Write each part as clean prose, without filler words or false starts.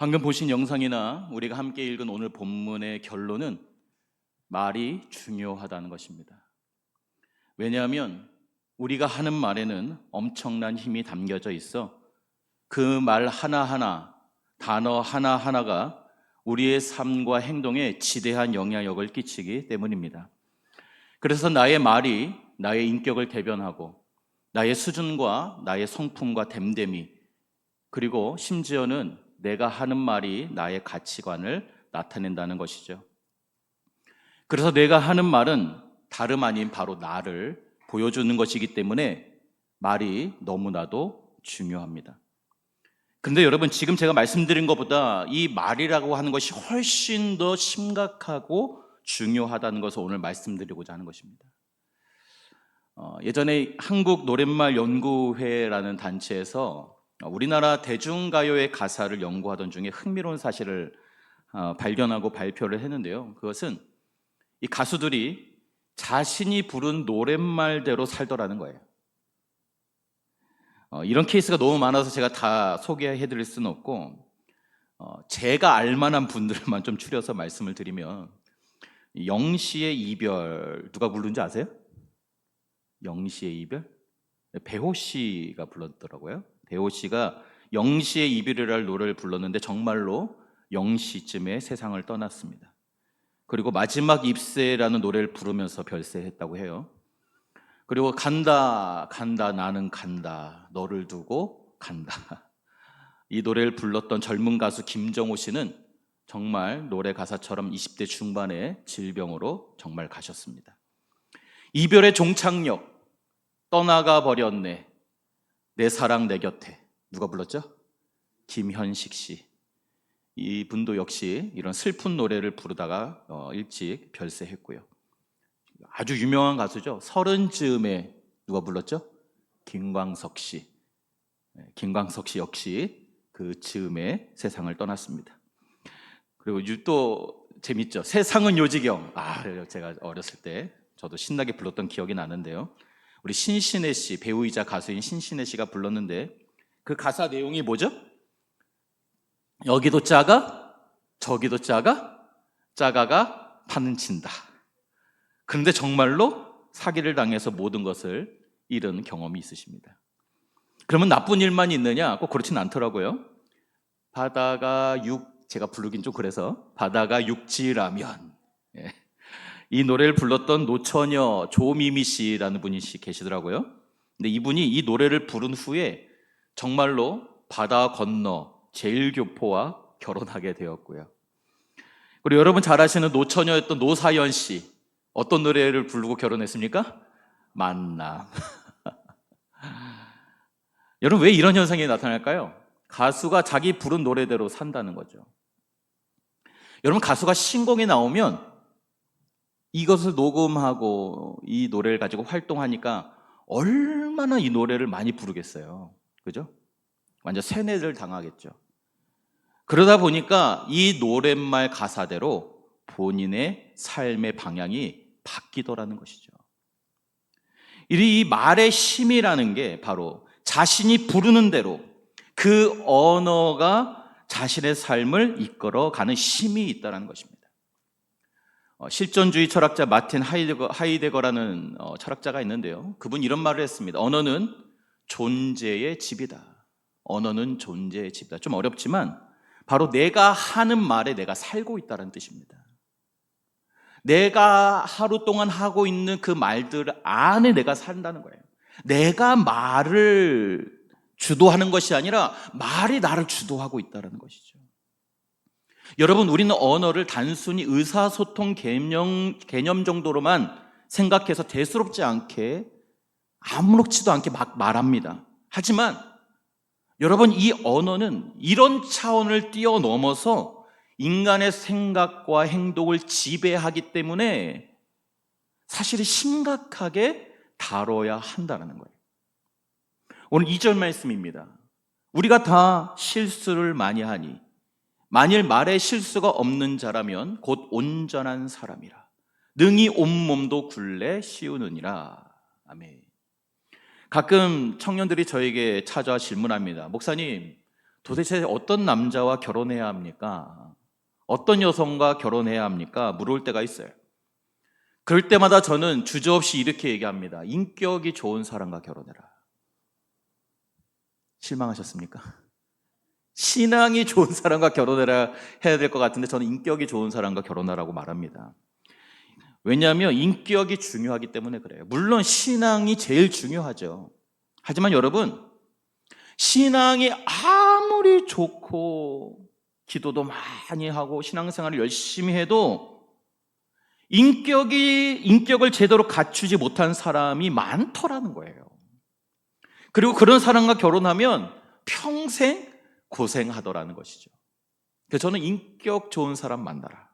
방금 보신 영상이나 우리가 함께 읽은 오늘 본문의 결론은 말이 중요하다는 것입니다. 왜냐하면 우리가 하는 말에는 엄청난 힘이 담겨져 있어 그 말 하나하나, 단어 하나하나가 우리의 삶과 행동에 지대한 영향력을 끼치기 때문입니다. 그래서 나의 말이 나의 인격을 대변하고 나의 수준과 나의 성품과 됨됨이, 그리고 심지어는 내가 하는 말이 나의 가치관을 나타낸다는 것이죠. 그래서 내가 하는 말은 다름 아닌 바로 나를 보여주는 것이기 때문에 말이 너무나도 중요합니다. 그런데 여러분, 지금 제가 말씀드린 것보다 이 말이라고 하는 것이 훨씬 더 심각하고 중요하다는 것을 오늘 말씀드리고자 하는 것입니다. 예전에 한국 노랫말 연구회라는 단체에서 우리나라 대중가요의 가사를 연구하던 중에 흥미로운 사실을 발견하고 발표를 했는데요. 그것은 이 가수들이 자신이 부른 노랫말대로 살더라는 거예요. 이런 케이스가 너무 많아서 제가 다 소개해드릴 수는 없고, 제가 알만한 분들만 좀 추려서 말씀을 드리면, 영시의 이별 누가 부른지 아세요? 영시의 이별? 배호 씨가 불렀더라고요. 배호 씨가 영시의 이별이라는 노래를 불렀는데 정말로 영시쯤에 세상을 떠났습니다. 그리고 마지막 입새라는 노래를 부르면서 별세했다고 해요. 그리고 간다 간다 나는 간다 너를 두고 간다, 이 노래를 불렀던 젊은 가수 김정호 씨는 정말 노래 가사처럼 20대 중반에 질병으로 정말 가셨습니다. 이별의 종착역, 떠나가 버렸네, 내 사랑 내 곁에, 누가 불렀죠? 김현식 씨. 이분도 역시 이런 슬픈 노래를 부르다가 일찍 별세했고요. 아주 유명한 가수죠. 서른 즈음에 누가 불렀죠? 김광석 씨. 김광석 씨 역시 그 즈음에 세상을 떠났습니다. 그리고 또 재밌죠. 세상은 요지경. 제가 어렸을 때 저도 신나게 불렀던 기억이 나는데요. 우리 신신혜 씨, 배우이자 가수인 신신혜 씨가 불렀는데 그 가사 내용이 뭐죠? 여기도 작아, 저기도 작아, 작아가 파는 친다. 그런데 정말로 사기를 당해서 모든 것을 잃은 경험이 있으십니다. 그러면 나쁜 일만 있느냐? 꼭 그렇진 않더라고요. 제가 부르긴 좀 그래서 바다가 육지라면, 이 노래를 불렀던 노처녀 조미미 씨라는 분이 계시더라고요. 근데 이분이 이 노래를 부른 후에 정말로 바다 건너 제일교포와 결혼하게 되었고요. 그리고 여러분 잘 아시는 노처녀였던 노사연 씨, 어떤 노래를 부르고 결혼했습니까? 만남. 여러분, 왜 이런 현상이 나타날까요? 가수가 자기 부른 노래대로 산다는 거죠. 여러분, 가수가 신곡이 나오면 이것을 녹음하고 이 노래를 가지고 활동하니까 얼마나 이 노래를 많이 부르겠어요. 그죠? 완전 세뇌를 당하겠죠. 그러다 보니까 이 노랫말 가사대로 본인의 삶의 방향이 바뀌더라는 것이죠. 이 말의 힘이라는 게 바로 자신이 부르는 대로 그 언어가 자신의 삶을 이끌어가는 힘이 있다는 것입니다. 실존주의 철학자 마틴 하이데거라는 철학자가 있는데요. 그분 이런 말을 했습니다. 언어는 존재의 집이다. 언어는 존재의 집이다. 좀 어렵지만 바로 내가 하는 말에 내가 살고 있다는 뜻입니다. 내가 하루 동안 하고 있는 그 말들 안에 내가 산다는 거예요. 내가 말을 주도하는 것이 아니라 말이 나를 주도하고 있다는 것이죠. 여러분, 우리는 언어를 단순히 의사소통 개념 정도로만 생각해서 대수롭지 않게 아무렇지도 않게 막 말합니다. 하지만 여러분, 이 언어는 이런 차원을 뛰어넘어서 인간의 생각과 행동을 지배하기 때문에 사실은 심각하게 다뤄야 한다는 거예요. 오늘 2절 말씀입니다. 우리가 다 실수를 많이 하니 만일 말에 실수가 없는 자라면 곧 온전한 사람이라 능히 온몸도 굴레 씌우느니라. 아멘. 가끔 청년들이 저에게 찾아와 질문합니다. 목사님, 도대체 어떤 남자와 결혼해야 합니까? 어떤 여성과 결혼해야 합니까? 물을 때가 있어요. 그럴 때마다 저는 주저없이 이렇게 얘기합니다. 인격이 좋은 사람과 결혼해라. 실망하셨습니까? 신앙이 좋은 사람과 결혼해라 해야 될 것 같은데 저는 인격이 좋은 사람과 결혼하라고 말합니다. 왜냐하면 인격이 중요하기 때문에 그래요. 물론 신앙이 제일 중요하죠. 하지만 여러분, 신앙이 아무리 좋고 기도도 많이 하고 신앙생활을 열심히 해도 인격을 제대로 갖추지 못한 사람이 많더라는 거예요. 그리고 그런 사람과 결혼하면 평생 고생하더라는 것이죠. 그래서 저는 인격 좋은 사람 만나라.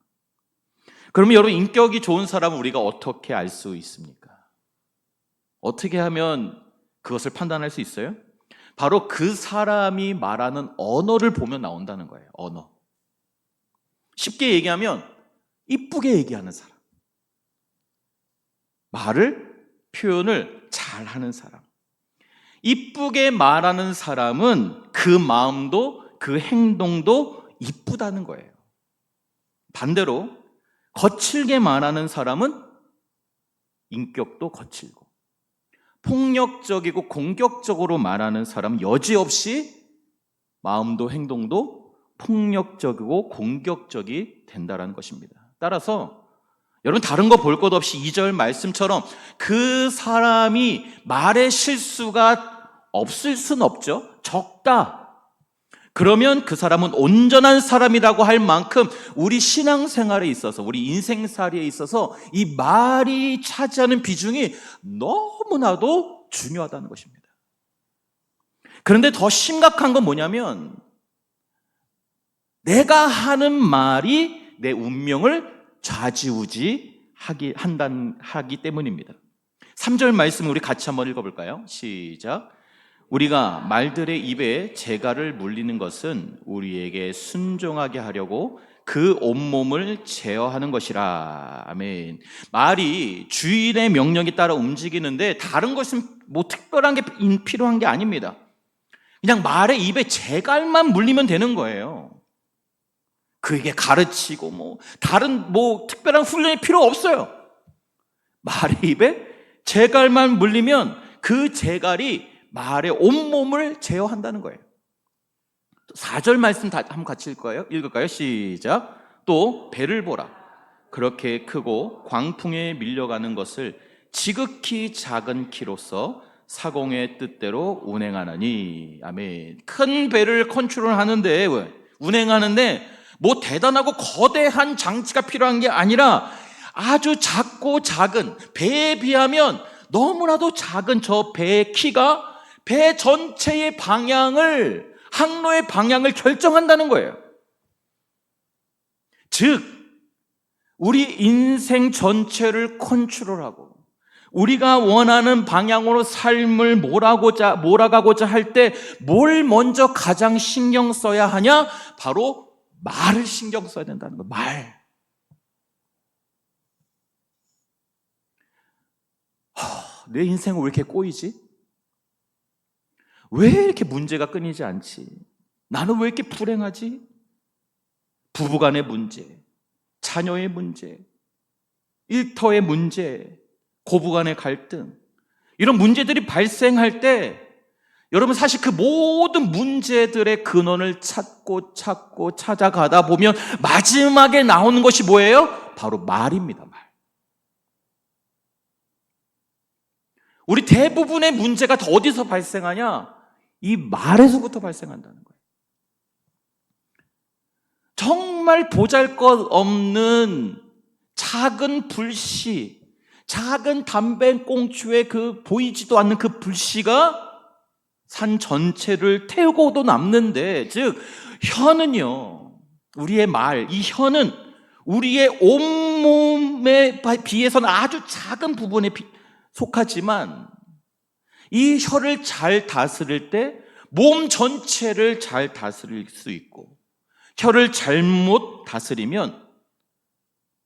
그러면 여러분, 인격이 좋은 사람을 우리가 어떻게 알 수 있습니까? 어떻게 하면 그것을 판단할 수 있어요? 바로 그 사람이 말하는 언어를 보면 나온다는 거예요. 언어. 쉽게 얘기하면 이쁘게 얘기하는 사람, 표현을 잘하는 사람, 이쁘게 말하는 사람은 그 마음도 그 행동도 이쁘다는 거예요. 반대로 거칠게 말하는 사람은 인격도 거칠고, 폭력적이고 공격적으로 말하는 사람은 여지없이 마음도 행동도 폭력적이고 공격적이 된다는 것입니다. 따라서 여러분, 다른 거 볼 것 없이 2절 말씀처럼 그 사람이 말의 실수가 없을 순 없죠. 적다. 그러면 그 사람은 온전한 사람이라고 할 만큼 우리 신앙생활에 있어서, 우리 인생살이에 있어서 이 말이 차지하는 비중이 너무나도 중요하다는 것입니다. 그런데 더 심각한 건 뭐냐면 내가 하는 말이 내 운명을 좌지우지하기 때문입니다. 3절 말씀 우리 같이 한번 읽어볼까요? 시작. 우리가 말들의 입에 재갈을 물리는 것은 우리에게 순종하게 하려고 그 온몸을 제어하는 것이라. 아멘. 말이 주인의 명령에 따라 움직이는데 다른 것은 뭐 특별한 게 필요한 게 아닙니다. 그냥 말의 입에 재갈만 물리면 되는 거예요. 그에게 가르치고 다른 특별한 훈련이 필요 없어요. 말의 입에 재갈만 물리면 그 재갈이 말의 온몸을 제어한다는 거예요. 4절 말씀 한번 같이 읽을까요? 시작. 또 배를 보라. 그렇게 크고 광풍에 밀려가는 것을 지극히 작은 키로서 사공의 뜻대로 운행하나니. 아멘. 큰 배를 컨트롤하는데, 운행하는데 대단하고 거대한 장치가 필요한 게 아니라 아주 작고 작은, 배에 비하면 너무나도 작은 저 배의 키가 배 전체의 방향을, 항로의 방향을 결정한다는 거예요. 즉, 우리 인생 전체를 컨트롤하고 우리가 원하는 방향으로 삶을 몰아가고자 할 때 뭘 먼저 가장 신경 써야 하냐? 바로 말을 신경 써야 된다는 거예요. 말. 내 인생은 왜 이렇게 꼬이지? 왜 이렇게 문제가 끊이지 않지? 나는 왜 이렇게 불행하지? 부부간의 문제, 자녀의 문제, 일터의 문제, 고부간의 갈등, 이런 문제들이 발생할 때 여러분, 사실 그 모든 문제들의 근원을 찾고 찾아가다 보면 마지막에 나오는 것이 뭐예요? 바로 말입니다. 말. 우리 대부분의 문제가 다 어디서 발생하냐? 이 말에서부터 발생한다는 거예요. 정말 보잘것없는 작은 불씨, 작은 담배꽁초에 보이지도 않는 그 불씨가 산 전체를 태우고도 남는데, 즉 혀는요, 우리의 말, 이 혀는 우리의 온몸에 비해서는 아주 작은 부분에 속하지만 이 혀를 잘 다스릴 때 몸 전체를 잘 다스릴 수 있고, 혀를 잘못 다스리면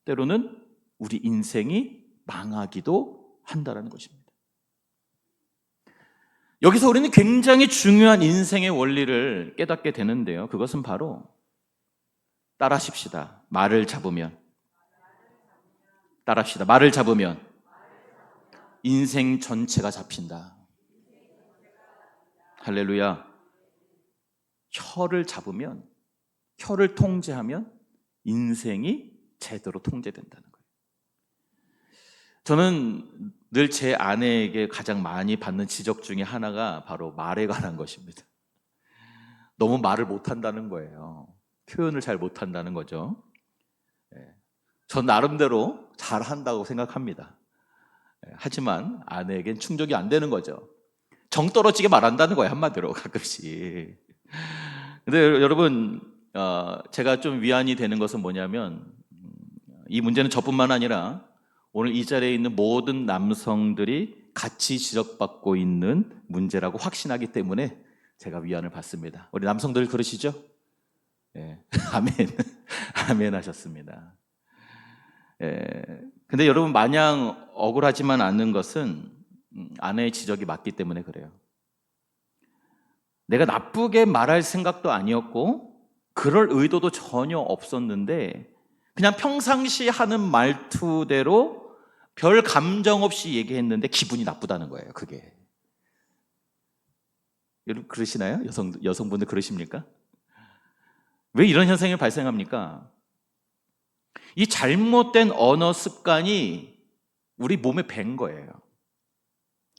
때로는 우리 인생이 망하기도 한다는 것입니다. 여기서 우리는 굉장히 중요한 인생의 원리를 깨닫게 되는데요. 그것은 바로 따라하십시다. 말을 잡으면, 따라합시다. 말을 잡으면 인생 전체가 잡힌다. 할렐루야. 혀를 잡으면, 혀를 통제하면 인생이 제대로 통제된다는 거예요. 저는 늘 제 아내에게 가장 많이 받는 지적 중에 하나가 바로 말에 관한 것입니다. 너무 말을 못한다는 거예요. 표현을 잘 못한다는 거죠. 전 나름대로 잘한다고 생각합니다. 하지만 아내에겐 충족이 안 되는 거죠. 정 떨어지게 말한다는 거예요, 한마디로 가끔씩. 근데 여러분, 제가 좀 위안이 되는 것은 뭐냐면, 이 문제는 저뿐만 아니라 오늘 이 자리에 있는 모든 남성들이 같이 지적받고 있는 문제라고 확신하기 때문에 제가 위안을 받습니다. 우리 남성들 그러시죠? 예. 아멘. 아멘 하셨습니다. 근데 여러분, 마냥 억울하지만 않은 것은 아내의 지적이 맞기 때문에 그래요. 내가 나쁘게 말할 생각도 아니었고 그럴 의도도 전혀 없었는데 그냥 평상시 하는 말투대로 별 감정 없이 얘기했는데 기분이 나쁘다는 거예요. 그게. 여러분 그러시나요? 여성분들 그러십니까? 왜 이런 현상이 발생합니까? 이 잘못된 언어 습관이 우리 몸에 밴 거예요.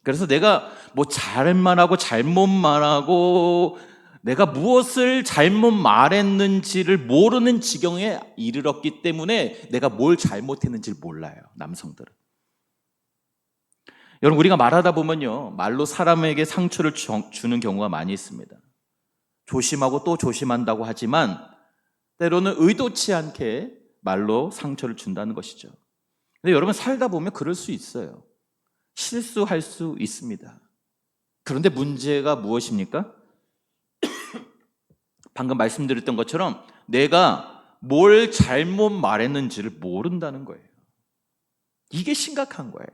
그래서 내가 뭐 잘만 하고 잘못만 하고 내가 무엇을 잘못 말했는지를 모르는 지경에 이르렀기 때문에 내가 뭘 잘못했는지를 몰라요, 남성들은. 여러분, 우리가 말하다 보면요, 말로 사람에게 상처를 주는 경우가 많이 있습니다. 조심하고 또 조심한다고 하지만 때로는 의도치 않게 말로 상처를 준다는 것이죠. 근데 여러분, 살다 보면 그럴 수 있어요. 실수할 수 있습니다. 그런데 문제가 무엇입니까? 방금 말씀드렸던 것처럼 내가 뭘 잘못 말했는지를 모른다는 거예요. 이게 심각한 거예요.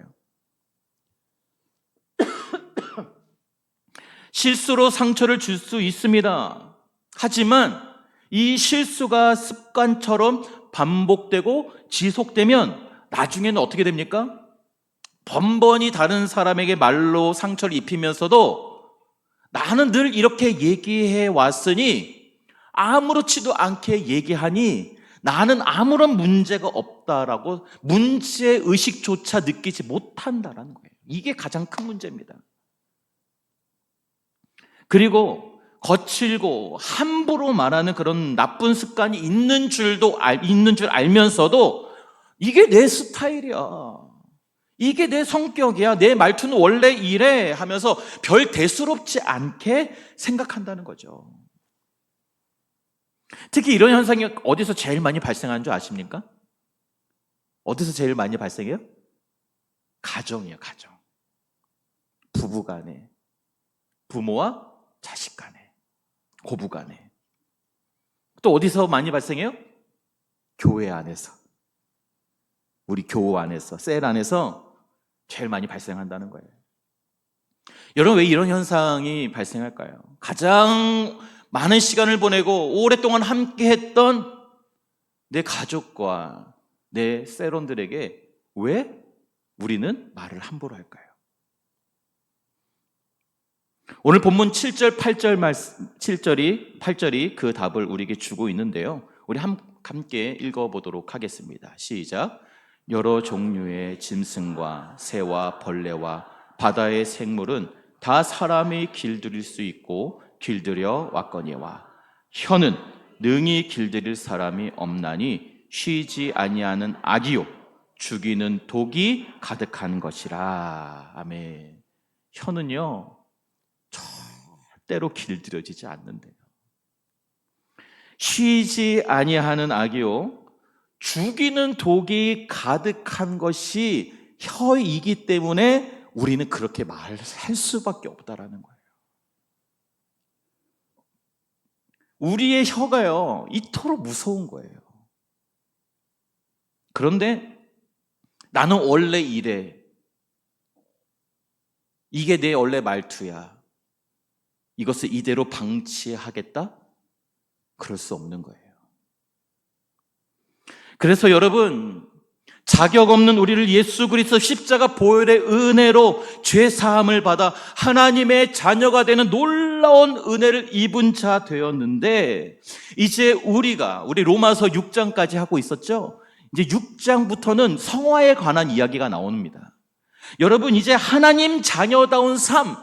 실수로 상처를 줄 수 있습니다. 하지만 이 실수가 습관처럼 반복되고 지속되면 나중에는 어떻게 됩니까? 번번이 다른 사람에게 말로 상처를 입히면서도 나는 늘 이렇게 얘기해 왔으니 아무렇지도 않게 얘기하니 나는 아무런 문제가 없다라고 문제의식조차 느끼지 못한다라는 거예요. 이게 가장 큰 문제입니다. 그리고 거칠고 함부로 말하는 그런 나쁜 습관이 있는 줄 알면서도 이게 내 스타일이야, 이게 내 성격이야, 내 말투는 원래 이래 하면서 별 대수롭지 않게 생각한다는 거죠. 특히 이런 현상이 어디서 제일 많이 발생하는 줄 아십니까? 어디서 제일 많이 발생해요? 가정이에요, 가정. 부부 간에, 부모와 자식 간에, 고부 간에. 또 어디서 많이 발생해요? 교회 안에서. 우리 교우 안에서, 셀 안에서 제일 많이 발생한다는 거예요. 여러분, 왜 이런 현상이 발생할까요? 가장 많은 시간을 보내고 오랫동안 함께 했던 내 가족과 내 셀원들에게 왜 우리는 말을 함부로 할까요? 오늘 본문 7절, 8절이 그 답을 우리에게 주고 있는데요. 우리 함께 읽어보도록 하겠습니다. 시작. 여러 종류의 짐승과 새와 벌레와 바다의 생물은 다 사람이 길들일 수 있고 길들여 왔거니와 혀는 능히 길들일 사람이 없나니 쉬지 아니하는 악이요 죽이는 독이 가득한 것이라. 아멘. 혀는요 절대로 길들여지지 않는데요. 쉬지 아니하는 악이요 죽이는 독이 가득한 것이 혀이기 때문에 우리는 그렇게 말을 할 수밖에 없다라는 거예요. 우리의 혀가요 이토록 무서운 거예요. 그런데 나는 원래 이래, 이게 내 원래 말투야, 이것을 이대로 방치하겠다? 그럴 수 없는 거예요. 그래서 여러분, 자격 없는 우리를 예수 그리스도 십자가 보혈의 은혜로 죄 사함을 받아 하나님의 자녀가 되는 놀라운 은혜를 입은 자 되었는데, 이제 우리 로마서 6장까지 하고 있었죠. 이제 6장부터는 성화에 관한 이야기가 나옵니다. 여러분, 이제 하나님 자녀다운 삶,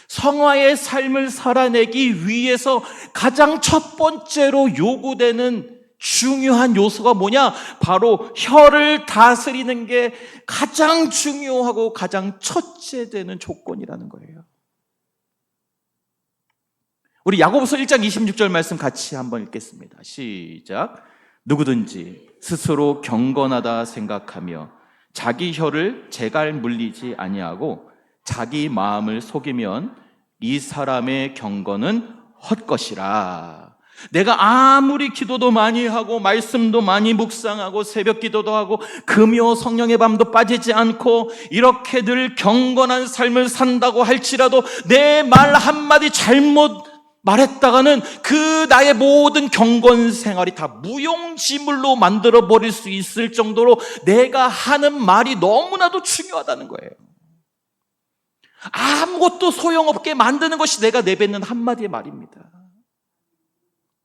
성화의 삶을 살아내기 위해서 가장 첫 번째로 요구되는 중요한 요소가 뭐냐? 바로 혀를 다스리는 게 가장 중요하고 가장 첫째 되는 조건이라는 거예요. 우리 야고보서 1장 26절 말씀 같이 한번 읽겠습니다. 시작. 누구든지 스스로 경건하다 생각하며 자기 혀를 재갈 물리지 아니하고 자기 마음을 속이면 이 사람의 경건은 헛것이라. 내가 아무리 기도도 많이 하고 말씀도 많이 묵상하고 새벽 기도도 하고 금요 성령의 밤도 빠지지 않고 이렇게 늘 경건한 삶을 산다고 할지라도 내 말 한마디 잘못 말했다가는 그 나의 모든 경건 생활이 다 무용지물로 만들어버릴 수 있을 정도로 내가 하는 말이 너무나도 중요하다는 거예요. 아무것도 소용없게 만드는 것이 내가 내뱉는 한마디의 말입니다.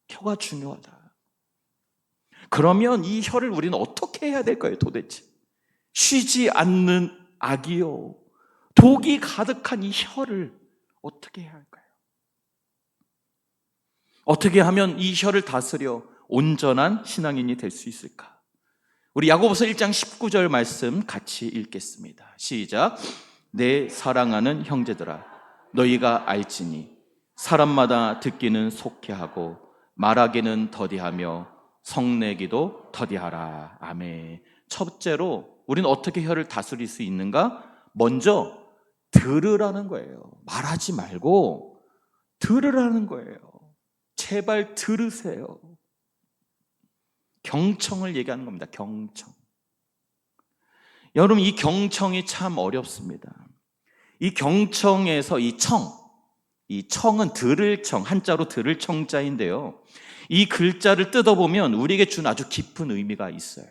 혀가 중요하다. 그러면 이 혀를 우리는 어떻게 해야 될까요, 도대체? 쉬지 않는 악이요, 독이 가득한 이 혀를 어떻게 해야 할까요? 어떻게 하면 이 혀를 다스려 온전한 신앙인이 될 수 있을까? 우리 야고보서 1장 19절 말씀 같이 읽겠습니다. 시작. 내 사랑하는 형제들아, 너희가 알지니 사람마다 듣기는 속히하고 말하기는 더디하며 성내기도 더디하라. 아멘. 첫째로 우리는 어떻게 혀를 다스릴 수 있는가? 먼저 들으라는 거예요. 말하지 말고 들으라는 거예요. 제발 들으세요. 경청을 얘기하는 겁니다. 경청. 여러분, 이 경청이 참 어렵습니다. 이 경청에서 이 청은 들을 청, 한자로 들을 청자인데요. 이 글자를 뜯어보면 우리에게 준 아주 깊은 의미가 있어요.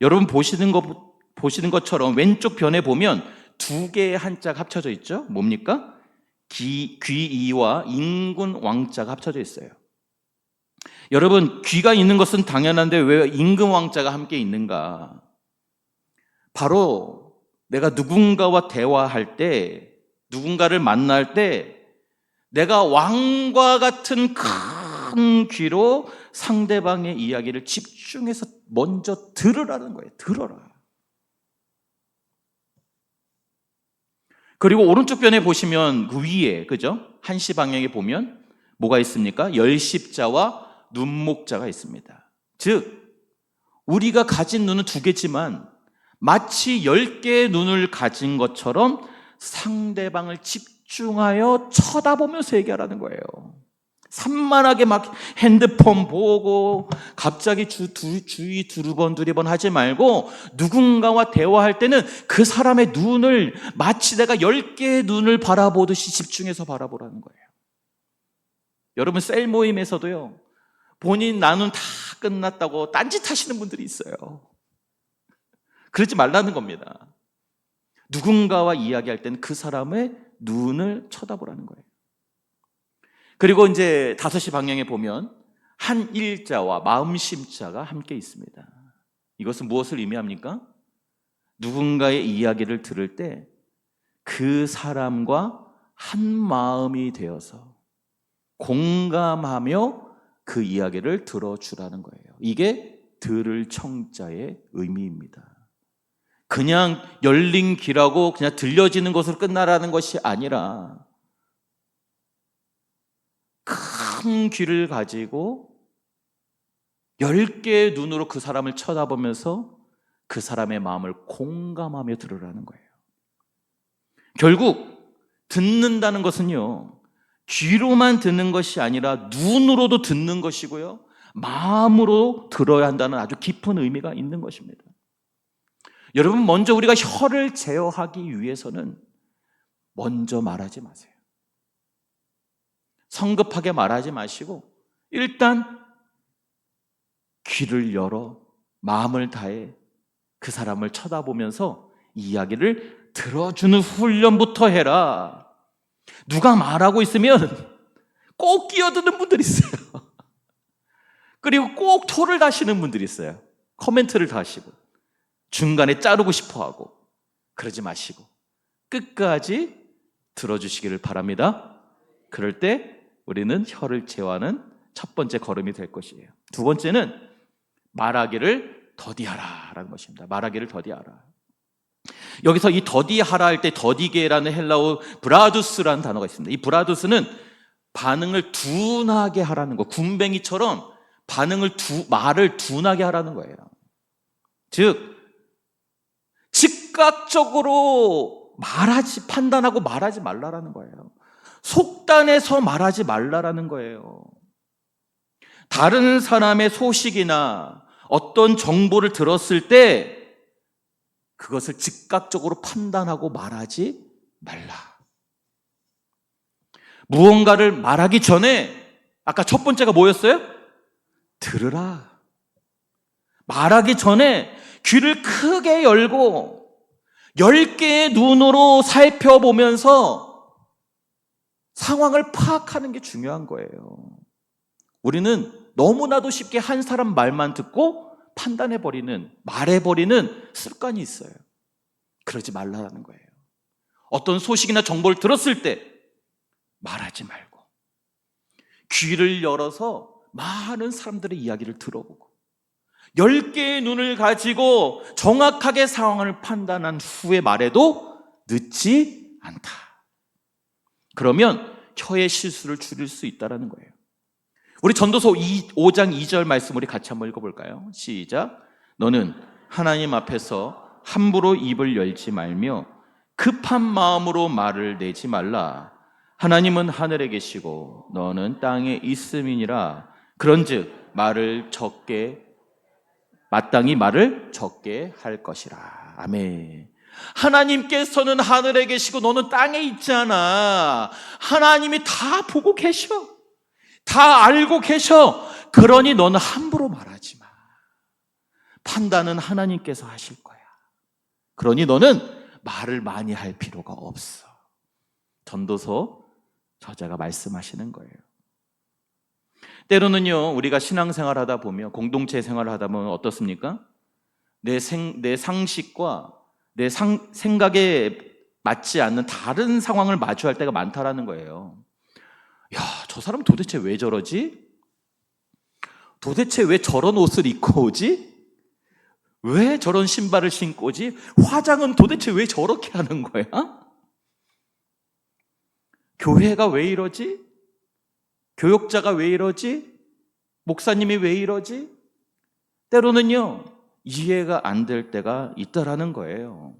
여러분 보시는 것처럼 왼쪽 변에 보면 두 개의 한자가 합쳐져 있죠? 뭡니까? 귀이와 인군 왕자가 합쳐져 있어요. 여러분, 귀가 있는 것은 당연한데 왜 임금 왕자가 함께 있는가? 바로 내가 누군가와 대화할 때, 누군가를 만날 때 내가 왕과 같은 큰 귀로 상대방의 이야기를 집중해서 먼저 들으라는 거예요. 들어라. 그리고 오른쪽 변에 보시면 그 위에, 그죠? 한시 방향에 보면 뭐가 있습니까? 열십자와 눈목자가 있습니다. 즉, 우리가 가진 눈은 두 개지만 마치 10개의 눈을 가진 것처럼 상대방을 집중하여 쳐다보면서 얘기하라는 거예요. 산만하게 막 핸드폰 보고 갑자기 주의 두리번 하지 말고 누군가와 대화할 때는 그 사람의 눈을 마치 내가 10개의 눈을 바라보듯이 집중해서 바라보라는 거예요. 여러분, 셀 모임에서도요, 본인 나눈 다 끝났다고 딴짓 하시는 분들이 있어요. 그러지 말라는 겁니다. 누군가와 이야기할 때는 그 사람의 눈을 쳐다보라는 거예요. 그리고 이제 5시 방향에 보면 한 일자와 마음심자가 함께 있습니다. 이것은 무엇을 의미합니까? 누군가의 이야기를 들을 때 그 사람과 한 마음이 되어서 공감하며 그 이야기를 들어주라는 거예요. 이게 들을 청자의 의미입니다. 그냥 열린 귀라고 그냥 들려지는 것으로 끝나라는 것이 아니라 큰 귀를 가지고 10개의 눈으로 그 사람을 쳐다보면서 그 사람의 마음을 공감하며 들으라는 거예요. 결국 듣는다는 것은요, 귀로만 듣는 것이 아니라 눈으로도 듣는 것이고요, 마음으로 들어야 한다는 아주 깊은 의미가 있는 것입니다. 여러분, 먼저 우리가 혀를 제어하기 위해서는 먼저 말하지 마세요. 성급하게 말하지 마시고 일단 귀를 열어 마음을 다해 그 사람을 쳐다보면서 이야기를 들어주는 훈련부터 해라. 누가 말하고 있으면 꼭 끼어드는 분들이 있어요. 그리고 꼭 토를 다시는 분들이 있어요. 코멘트를 다시고 중간에 자르고 싶어하고. 그러지 마시고 끝까지 들어주시기를 바랍니다. 그럴 때 우리는 혀를 제어하는 첫 번째 걸음이 될 것이에요. 두 번째는 말하기를 더디하라 라는 것입니다. 말하기를 더디하라. 여기서 이 더디하라 할 때 더디게라는 헬라어 브라두스라는 단어가 있습니다. 이 브라두스는 반응을 둔하게 하라는 거, 군뱅이처럼 말을 둔하게 하라는 거예요. 즉 즉각적으로 판단하고 말하지 말라라는 거예요. 속단해서 말하지 말라라는 거예요. 다른 사람의 소식이나 어떤 정보를 들었을 때 그것을 즉각적으로 판단하고 말하지 말라. 무언가를 말하기 전에 아까 첫 번째가 뭐였어요? 들으라. 말하기 전에 귀를 크게 열고 10개의 눈으로 살펴보면서 상황을 파악하는 게 중요한 거예요. 우리는 너무나도 쉽게 한 사람 말만 듣고 판단해버리는, 말해버리는 습관이 있어요. 그러지 말라는 거예요. 어떤 소식이나 정보를 들었을 때 말하지 말고 귀를 열어서 많은 사람들의 이야기를 들어보고 10개의 눈을 가지고 정확하게 상황을 판단한 후에 말해도 늦지 않다. 그러면 혀의 실수를 줄일 수 있다는 거예요. 우리 전도서 5장 2절 말씀 우리 같이 한번 읽어볼까요? 시작. 너는 하나님 앞에서 함부로 입을 열지 말며 급한 마음으로 말을 내지 말라. 하나님은 하늘에 계시고 너는 땅에 있음이니라. 그런즉 마땅히 말을 적게 할 것이라. 아멘. 하나님께서는 하늘에 계시고 너는 땅에 있잖아. 하나님이 다 보고 계셔. 다 알고 계셔. 그러니 너는 함부로 말하지 마. 판단은 하나님께서 하실 거야. 그러니 너는 말을 많이 할 필요가 없어. 전도서 저자가 말씀하시는 거예요. 때로는요, 우리가 신앙생활 하다 보면, 공동체 생활을 하다 보면 어떻습니까? 내 상식과 내 생각에 맞지 않는 다른 상황을 마주할 때가 많다라는 거예요. 야, 저 사람 도대체 왜 저러지? 도대체 왜 저런 옷을 입고 오지? 왜 저런 신발을 신고 오지? 화장은 도대체 왜 저렇게 하는 거야? 교회가 왜 이러지? 교역자가 왜 이러지? 목사님이 왜 이러지? 때로는요, 이해가 안 될 때가 있다라는 거예요.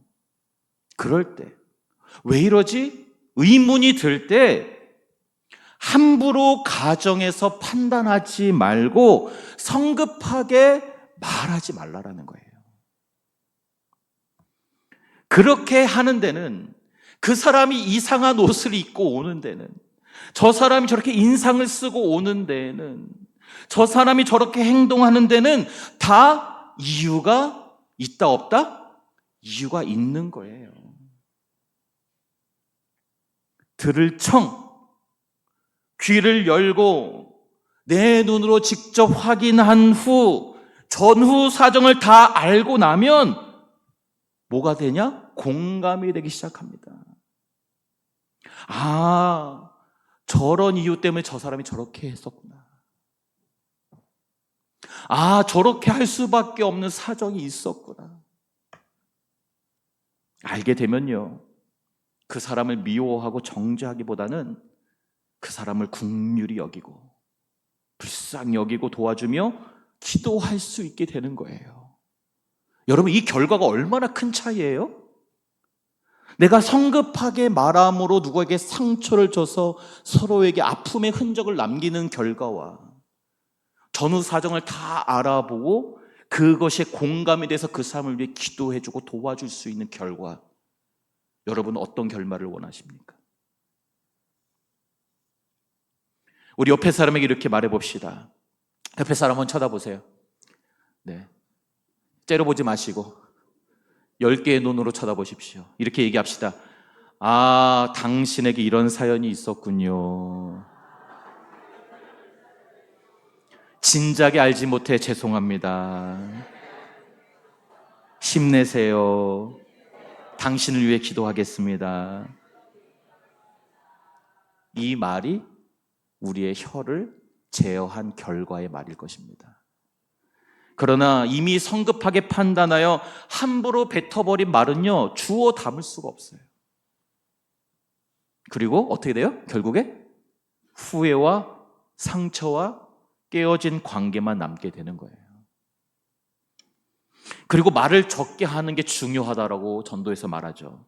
그럴 때, 왜 이러지? 의문이 들 때, 함부로 가정에서 판단하지 말고 성급하게 말하지 말라라는 거예요. 그렇게 하는 데는, 그 사람이 이상한 옷을 입고 오는 데는, 저 사람이 저렇게 인상을 쓰고 오는 데에는, 저 사람이 저렇게 행동하는 데는 다 이유가 있다 없다? 이유가 있는 거예요. 들을 청, 귀를 열고 내 눈으로 직접 확인한 후 전후 사정을 다 알고 나면 뭐가 되냐? 공감이 되기 시작합니다. 아, 저런 이유 때문에 저 사람이 저렇게 했었구나. 아, 저렇게 할 수밖에 없는 사정이 있었구나. 알게 되면요, 그 사람을 미워하고 정죄하기보다는 그 사람을 긍휼히 여기고 불쌍히 여기고 도와주며 기도할 수 있게 되는 거예요. 여러분, 이 결과가 얼마나 큰 차이예요? 내가 성급하게 말함으로 누구에게 상처를 줘서 서로에게 아픔의 흔적을 남기는 결과와 전후 사정을 다 알아보고 그것에 공감이 돼서 그 사람을 위해 기도해주고 도와줄 수 있는 결과, 여러분 어떤 결말을 원하십니까? 우리 옆에 사람에게 이렇게 말해봅시다. 옆에 사람 한번 쳐다보세요. 네, 째려보지 마시고 10개의 눈으로 쳐다보십시오. 이렇게 얘기합시다. 아, 당신에게 이런 사연이 있었군요. 진작에 알지 못해 죄송합니다. 힘내세요. 당신을 위해 기도하겠습니다. 이 말이 우리의 혀를 제어한 결과의 말일 것입니다. 그러나 이미 성급하게 판단하여 함부로 뱉어버린 말은요, 주워 담을 수가 없어요. 그리고 어떻게 돼요? 결국에 후회와 상처와 깨어진 관계만 남게 되는 거예요. 그리고 말을 적게 하는 게 중요하다라고 전도에서 말하죠.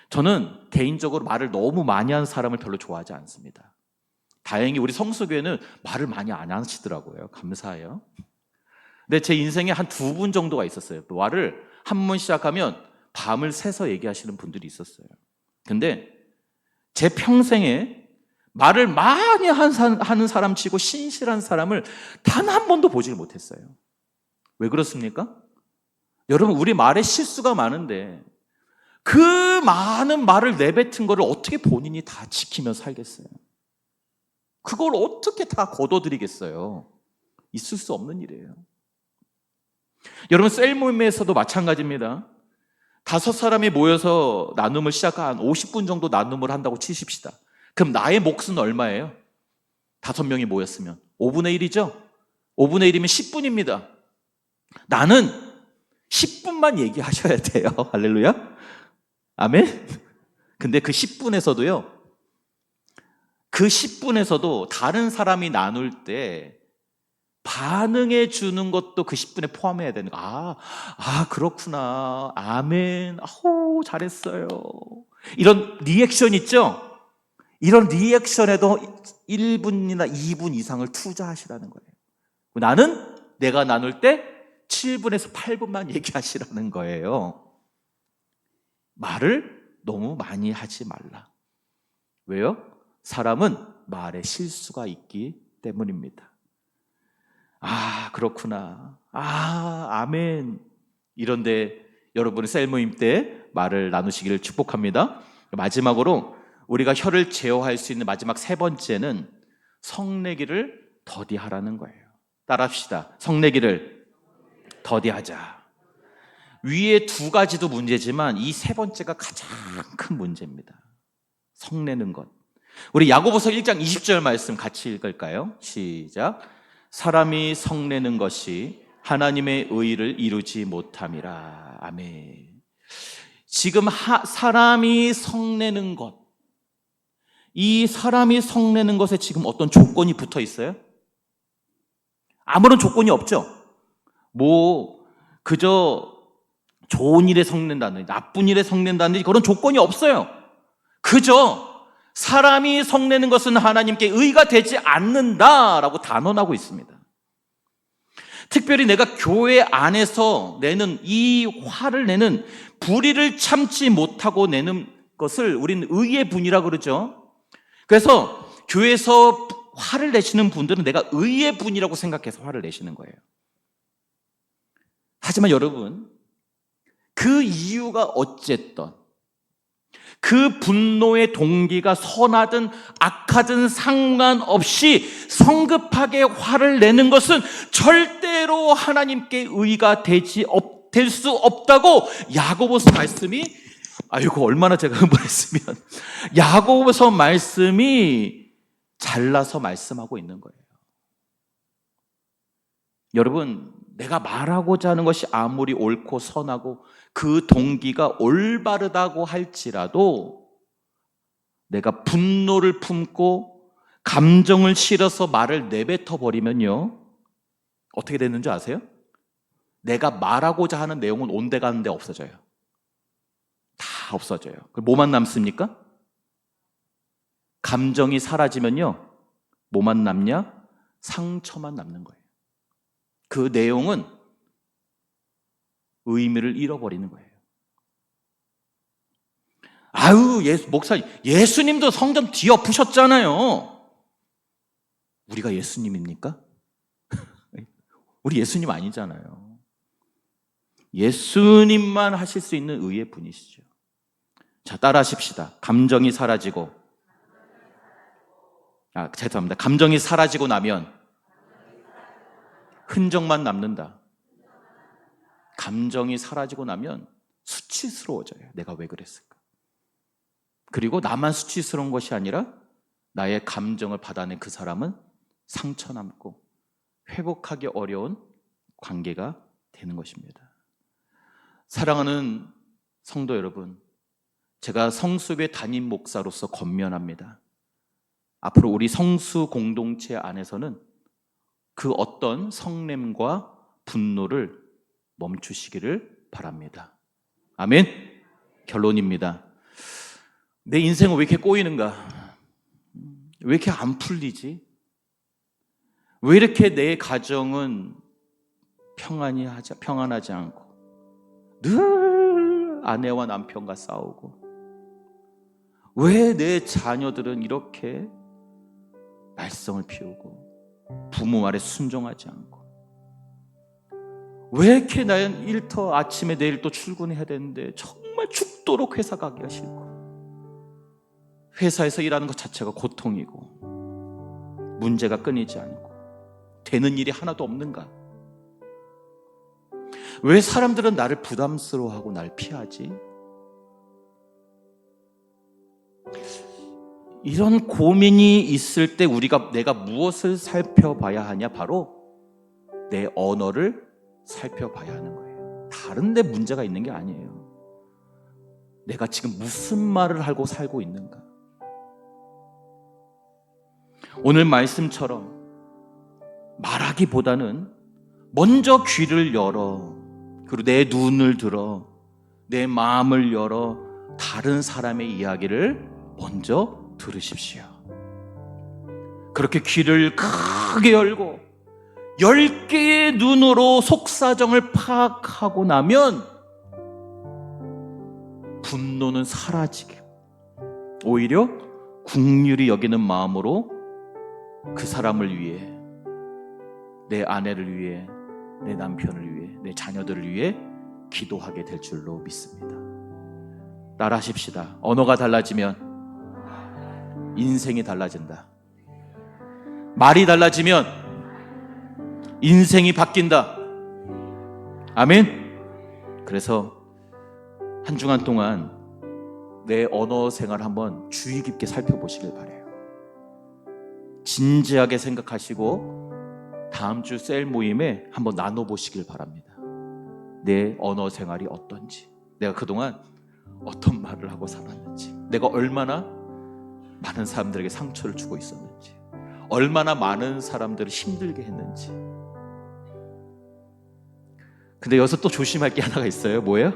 저는 개인적으로 말을 너무 많이 하는 사람을 별로 좋아하지 않습니다. 다행히 우리 성수교회는 말을 많이 안 하시더라고요. 감사해요. 근데 제 인생에 한 2분 정도가 있었어요. 말을 한 번 시작하면 밤을 새서 얘기하시는 분들이 있었어요. 근데 제 평생에 말을 많이 하는 사람 치고 신실한 사람을 단 한 번도 보질 못했어요. 왜 그렇습니까? 여러분, 우리 말에 실수가 많은데 그 많은 말을 내뱉은 거를 어떻게 본인이 다 지키며 살겠어요? 그걸 어떻게 다 거둬들이겠어요? 있을 수 없는 일이에요. 여러분, 셀 모임에서도 마찬가지입니다. 5사람이 모여서 나눔을 시작한 50분 정도 나눔을 한다고 치십시다. 그럼 나의 몫은 얼마예요? 5명이 모였으면 5분의 1이죠? 5분의 1이면 10분입니다. 나는 10분만 얘기하셔야 돼요. 할렐루야. 아멘. 근데 그 10분에서도요, 그 10분에서도 다른 사람이 나눌 때 반응해 주는 것도 그 10분에 포함해야 되는 거. 그렇구나. 아멘. 아우, 잘했어요. 이런 리액션 있죠? 이런 리액션에도 1분이나 2분 이상을 투자하시라는 거예요. 나는 내가 나눌 때 7분에서 8분만 얘기하시라는 거예요. 말을 너무 많이 하지 말라. 왜요? 사람은 말에 실수가 있기 때문입니다. 그렇구나. 아멘. 이런데 여러분의 셀 모임 때 말을 나누시기를 축복합니다. 마지막으로 우리가 혀를 제어할 수 있는 마지막 3번째는 성내기를 더디하라는 거예요. 따라합시다. 성내기를 더디하자. 위에 2가지도 문제지만 이 3번째가 가장 큰 문제입니다. 성내는 것. 우리 야고보서 1장 20절 말씀 같이 읽을까요? 시작. 사람이 성내는 것이 하나님의 의를 이루지 못함이라. 아멘. 지금 사람이 성내는 것, 이 사람이 성내는 것에 지금 어떤 조건이 붙어 있어요? 아무런 조건이 없죠. 그저 좋은 일에 성낸다든지 나쁜 일에 성낸다든지 그런 조건이 없어요. 그저 사람이 성내는 것은 하나님께 의가 되지 않는다라고 단언하고 있습니다. 특별히 내가 교회 안에서 내는 이 화를 내는 불의를 참지 못하고 내는 것을 우리는 의의 분이라고 그러죠. 그래서 교회에서 화를 내시는 분들은 내가 의의 분이라고 생각해서 화를 내시는 거예요. 하지만 여러분, 그 이유가 어쨌든 그 분노의 동기가 선하든 악하든 상관없이 성급하게 화를 내는 것은 절대로 하나님께 의가 될 수 없다고 야고보서 말씀이, 이거 얼마나 제가 흥분했으면, 야고보서 말씀이 잘라서 말씀하고 있는 거예요. 여러분, 내가 말하고자 하는 것이 아무리 옳고 선하고 그 동기가 올바르다고 할지라도 내가 분노를 품고 감정을 실어서 말을 내뱉어 버리면요, 어떻게 되는 줄 아세요? 내가 말하고자 하는 내용은 온데간데 없어져요. 다 없어져요. 그럼 뭐만 남습니까? 감정이 사라지면요, 뭐만 남냐? 상처만 남는 거예요. 그 내용은 의미를 잃어버리는 거예요. 목사님, 예수님도 성전 뒤엎으셨잖아요. 우리가 예수님입니까? 우리 예수님 아니잖아요. 예수님만 하실 수 있는 의의 분이시죠. 자, 따라하십시다. 감정이 사라지고, 죄송합니다. 감정이 사라지고 나면 흔적만 남는다. 감정이 사라지고 나면 수치스러워져요. 내가 왜 그랬을까? 그리고 나만 수치스러운 것이 아니라 나의 감정을 받아낸 그 사람은 상처 남고 회복하기 어려운 관계가 되는 것입니다. 사랑하는 성도 여러분, 제가 성수교회 담임 목사로서 권면합니다. 앞으로 우리 성수 공동체 안에서는 그 어떤 성냄과 분노를 멈추시기를 바랍니다. 아멘. 결론입니다. 내 인생은 왜 이렇게 꼬이는가? 왜 이렇게 안 풀리지? 왜 이렇게 내 가정은 평안하지 않고 늘 아내와 남편과 싸우고, 왜 내 자녀들은 이렇게 말썽을 피우고 부모 말에 순종하지 않고, 왜 이렇게 나는 일터 아침에 내일 또 출근해야 되는데 정말 죽도록 회사 가기가 싫고, 회사에서 일하는 것 자체가 고통이고 문제가 끊이지 않고 되는 일이 하나도 없는가? 왜 사람들은 나를 부담스러워하고 날 피하지? 이런 고민이 있을 때 내가 무엇을 살펴봐야 하냐? 바로 내 언어를 살펴봐야 하는 거예요. 다른 데 문제가 있는 게 아니에요. 내가 지금 무슨 말을 하고 살고 있는가? 오늘 말씀처럼 말하기보다는 먼저 귀를 열어, 그리고 내 눈을 들어, 내 마음을 열어 다른 사람의 이야기를 먼저 들으십시오. 그렇게 귀를 크게 열고 10개의 눈으로 속사정을 파악하고 나면 분노는 사라지게, 오히려 긍휼히 여기는 마음으로 그 사람을 위해, 내 아내를 위해, 내 남편을 위해, 내 자녀들을 위해 기도하게 될 줄로 믿습니다. 따라하십시다. 언어가 달라지면 인생이 달라진다. 말이 달라지면 인생이 바뀐다. 아멘. 그래서 한 주간 동안 내 언어 생활 한번 주의 깊게 살펴보시길 바라요. 진지하게 생각하시고 다음 주 셀 모임에 한번 나눠보시길 바랍니다. 내 언어 생활이 어떤지, 내가 그동안 어떤 말을 하고 살았는지, 내가 얼마나 많은 사람들에게 상처를 주고 있었는지, 얼마나 많은 사람들을 힘들게 했는지. 근데 여기서 또 조심할 게 하나가 있어요. 뭐예요?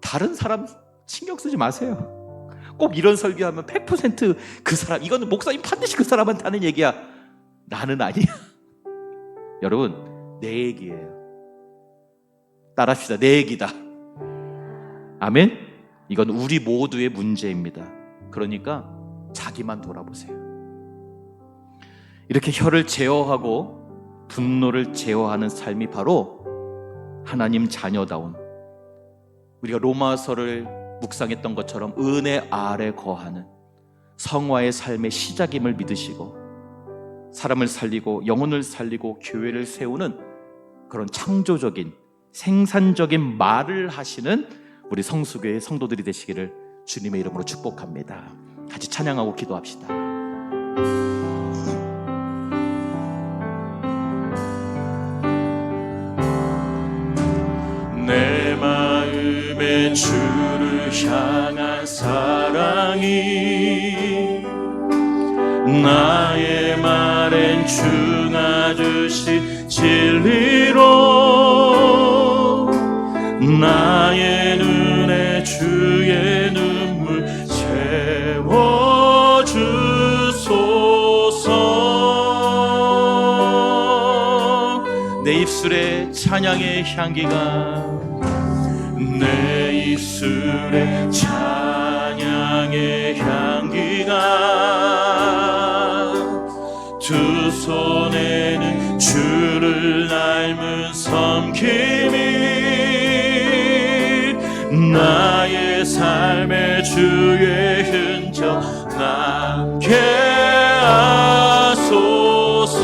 다른 사람 신경 쓰지 마세요. 꼭 이런 설교하면 100% 그 사람, 이거는 목사님 반드시 그 사람한테 하는 얘기야. 나는 아니야. 여러분, 내 얘기예요. 따라합시다. 내 얘기다. 아멘? 이건 우리 모두의 문제입니다. 그러니까 자기만 돌아보세요. 이렇게 혀를 제어하고 분노를 제어하는 삶이 바로 하나님 자녀다운, 우리가 로마서를 묵상했던 것처럼 은혜 아래 거하는 성화의 삶의 시작임을 믿으시고, 사람을 살리고 영혼을 살리고 교회를 세우는 그런 창조적인 생산적인 말을 하시는 우리 성수교의 성도들이 되시기를 주님의 이름으로 축복합니다. 같이 찬양하고 기도합시다. 내 마음에 주를 향한 사랑이 나의 말엔 중하듯이 진리로, 나의 눈에 주의 눈물 채워주소서. 내 입술에 찬양의 향기가, 내 입술에 찬양의 향기가 두 손에는 주를 닮은 섬김이 나의 삶의 주의 흔적 남게 하소서.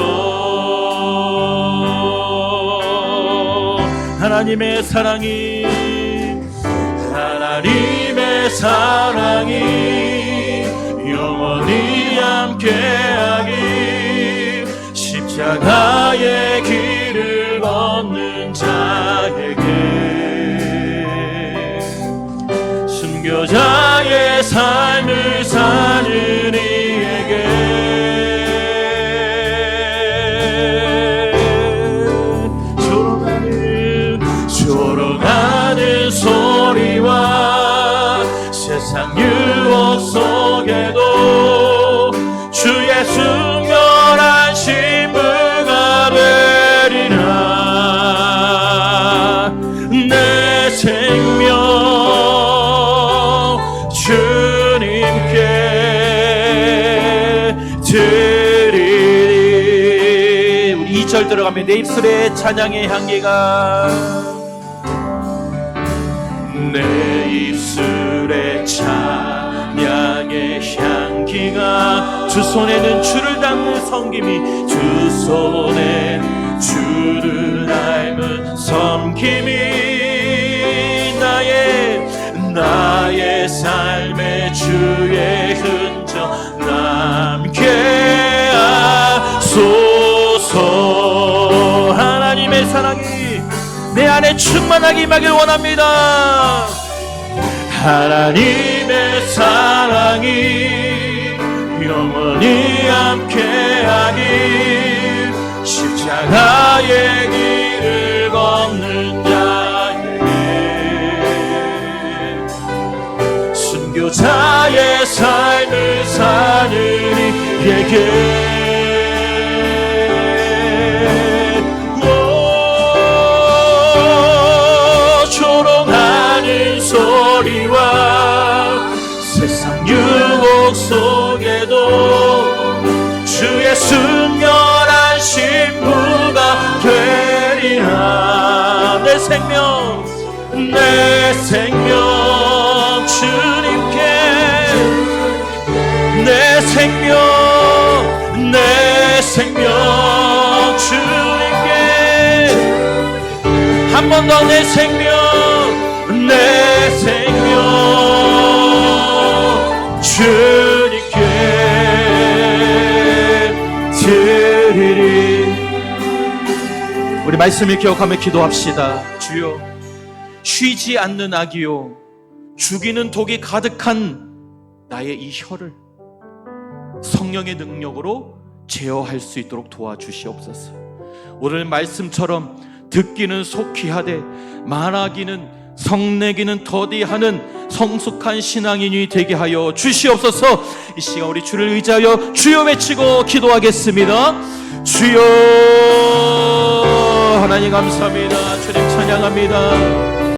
하나님의 사랑이 영원히 함께하기 십자가의 길을 걷는 자에게 순교자의 삶을 사는 이에게 조롱하는 소리와 세상 유혹 속에도 주의 순결한 신부가 되리라. 내 생명 주님께 드리리. 우리 2절 들어가면 내 입술에 찬양의 향기가 내 입술에 찬양의 향기가 주 손에는 주를 닮는 섬김이 주 손에 주를 닮은 섬김이 나의 삶의 주의 흔적 남게 하소서. 하나님의 사랑이 내 안에 충만하게 임하길 원합니다. 하나님의 사랑이 영원히 함께하기 십자가의 길을 걷는 자에게 순교자의 삶을 사는 이에게 소리와 세상 유혹 속에도 주의 순결한 신부가 되리라. 내 생명 주님께 내 생명 주님께 한 번 더 내 생명 주님께 드리리. 우리 말씀을 기억하며 기도합시다. 주여, 쉬지 않는 악이요 죽이는 독이 가득한 나의 이 혀를 성령의 능력으로 제어할 수 있도록 도와주시옵소서. 오늘 말씀처럼 듣기는 속히 하되 말하기는 성내기는 더디하는 성숙한 신앙인이 되게 하여 주시옵소서. 이 시간 우리 주를 의지하여 주여 외치고 기도하겠습니다. 주여. 하나님 감사합니다. 주님 찬양합니다.